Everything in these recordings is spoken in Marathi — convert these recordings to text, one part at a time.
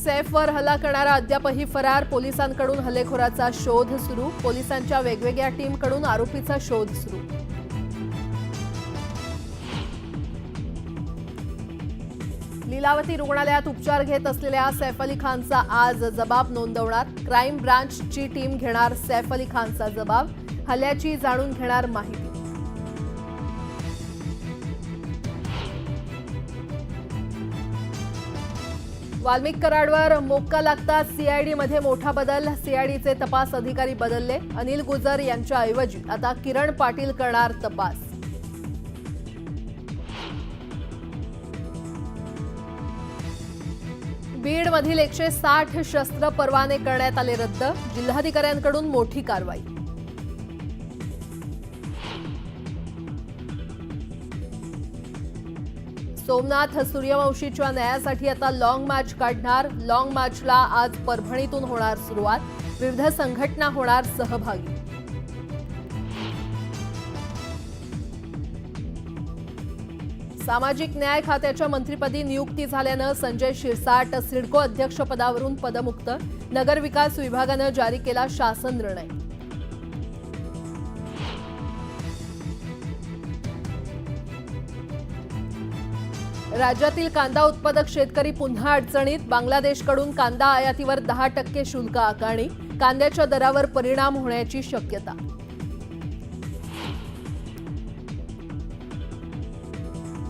सैफवर हल्ला करणारा अद्यापही फरार, पोलिसांकडून हल्लेखोराचा शोध सुरू। पोलिसांच्या वेगवेगळ्या टीमकडून आरोपीचा शोध सुरू। लीलावती रुग्णालयात उपचार घेत असलेल्या सैफ अली खानचा आज जबाब नोंदवणार। क्राईम ब्रांचची टीम घेणार सैफ अली खानचा जबाब, हल्ल्याची जाणून घेणार माहिती। वाल्मिक कराडवर मोक्का लागताच सीआयडीमध्ये मोठा बदल, सीआयडीचे तपास अधिकारी बदलले। अनिल गुजर यांच्याऐवजी आता किरण पाटील करणार तपास। बीडमधील 160 शस्त्र परवाने करण्यात आले रद्द, जिल्हाधिकाऱ्यांकडून मोठी कारवाई। सोमनाथ सूर्यवंशीच्या न्यायासाठी आता लॉंग मार्च काढणार। लॉंग मार्चला आज परभणीतून होणार सुरुवात, विविध संघटना होणार सहभागी। सामाजिक न्याय खात्याच्या मंत्रिपदी नियुक्ती झाल्यानं संजय शिरसाट सिडको अध्यक्षपदावरून पदमुक्त, नगरविकास विभागानं जारी केला शासन निर्णय। राज्यातील कांदा उत्पादक शेतकरी पुन्हा अडचणीत, बांगलादेशकडून कांदा आयातीवर 10% शुल्क आकारणी, कांद्याच्या दरावर परिणाम होण्याची शक्यता।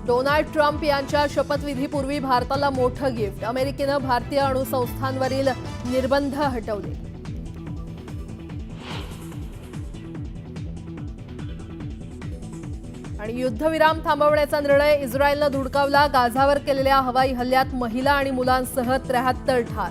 डोनाल्ड ट्रम्प यांच्या शपथविधीपूर्वी भारताला मोठं गिफ्ट, अमेरिकेनं भारतीय अणुसंस्थांवरील निर्बंध हटवले। आणि युद्धविराम थांबवण्याचा निर्णय इस्रायलनं धुडकावला, गाझावर केलेल्या हवाई हल्ल्यात महिला आणि मुलांसह 73 ठार।